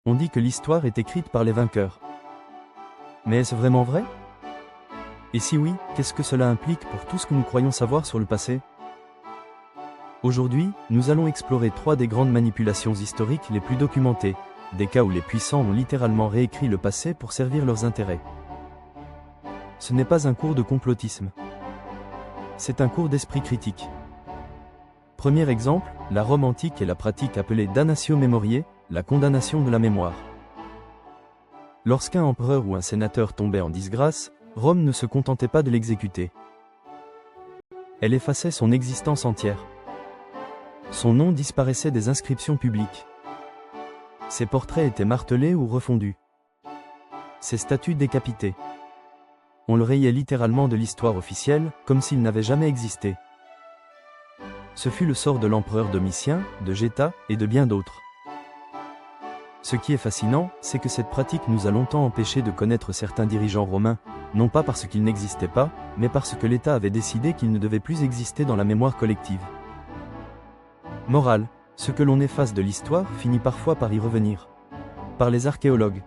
On dit que l'histoire est écrite par les vainqueurs. Mais est-ce vraiment vrai? Et si oui, qu'est-ce que cela implique pour tout ce que nous croyons savoir sur le passé? Aujourd'hui, nous allons explorer 3 des grandes manipulations historiques les plus documentées, des cas où les puissants ont littéralement réécrit le passé pour servir leurs intérêts. Ce n'est pas un cours de complotisme. C'est un cours d'esprit critique. Premier exemple, la Rome antique et la pratique appelée damnatio memoriae, la condamnation de la mémoire. Lorsqu'un empereur ou un sénateur tombait en disgrâce, Rome ne se contentait pas de l'exécuter. Elle effaçait son existence entière. Son nom disparaissait des inscriptions publiques. Ses portraits étaient martelés ou refondus. Ses statues décapitées. On le rayait littéralement de l'histoire officielle, comme s'il n'avait jamais existé. Ce fut le sort de l'empereur Domitien, de Geta, et de bien d'autres. Ce qui est fascinant, c'est que cette pratique nous a longtemps empêchés de connaître certains dirigeants romains, non pas parce qu'ils n'existaient pas, mais parce que l'État avait décidé qu'ils ne devaient plus exister dans la mémoire collective. Morale, ce que l'on efface de l'histoire finit parfois par y revenir. Par les archéologues.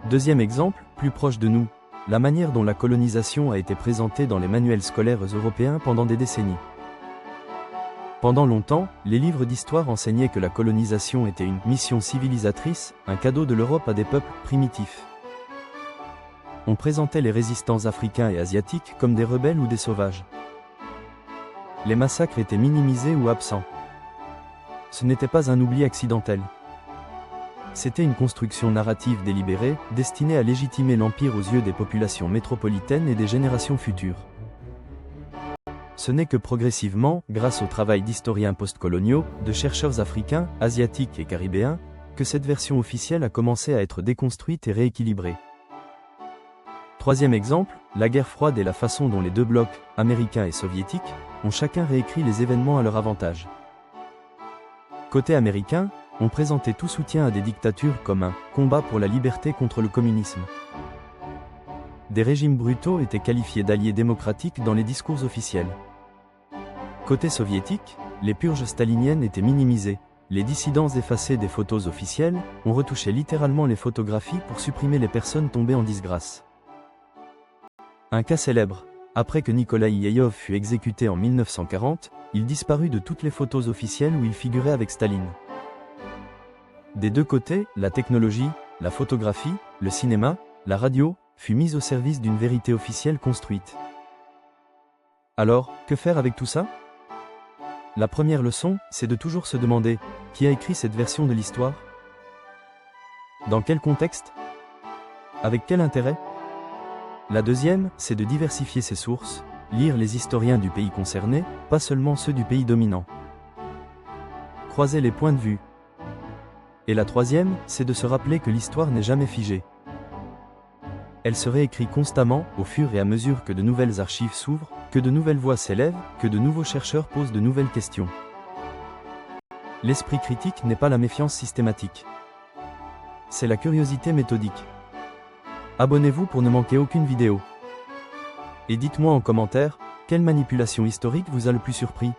Deuxième exemple, plus proche de nous, la manière dont la colonisation a été présentée dans les manuels scolaires européens pendant des décennies. Pendant longtemps, les livres d'histoire enseignaient que la colonisation était une mission civilisatrice, un cadeau de l'Europe à des peuples primitifs. On présentait les résistants africains et asiatiques comme des rebelles ou des sauvages. Les massacres étaient minimisés ou absents. Ce n'était pas un oubli accidentel. C'était une construction narrative délibérée, destinée à légitimer l'Empire aux yeux des populations métropolitaines et des générations futures. Ce n'est que progressivement, grâce au travail d'historiens postcoloniaux, de chercheurs africains, asiatiques et caribéens, que cette version officielle a commencé à être déconstruite et rééquilibrée. Troisième exemple, la guerre froide et la façon dont les deux blocs, américains et soviétiques, ont chacun réécrit les événements à leur avantage. Côté américain, on présentait tout soutien à des dictatures comme un « combat pour la liberté contre le communisme ». Des régimes brutaux étaient qualifiés d'alliés démocratiques dans les discours officiels. Côté soviétique, les purges staliniennes étaient minimisées, les dissidents effacés des photos officielles, on retouchait littéralement les photographies pour supprimer les personnes tombées en disgrâce. Un cas célèbre, après que Nikolaï Yeyov fut exécuté en 1940, il disparut de toutes les photos officielles où il figurait avec Staline. Des deux côtés, la technologie, la photographie, le cinéma, la radio, fut mise au service d'une vérité officielle construite. Alors, que faire avec tout ça? La première leçon, c'est de toujours se demander, qui a écrit cette version de l'histoire? Dans quel contexte? Avec quel intérêt? La deuxième, c'est de diversifier ses sources, lire les historiens du pays concerné, pas seulement ceux du pays dominant. Croiser les points de vue. Et la troisième, c'est de se rappeler que l'histoire n'est jamais figée. Elle se réécrit constamment, au fur et à mesure que de nouvelles archives s'ouvrent, que de nouvelles voix s'élèvent, que de nouveaux chercheurs posent de nouvelles questions. L'esprit critique n'est pas la méfiance systématique. C'est la curiosité méthodique. Abonnez-vous pour ne manquer aucune vidéo. Et dites-moi en commentaire, quelle manipulation historique vous a le plus surpris?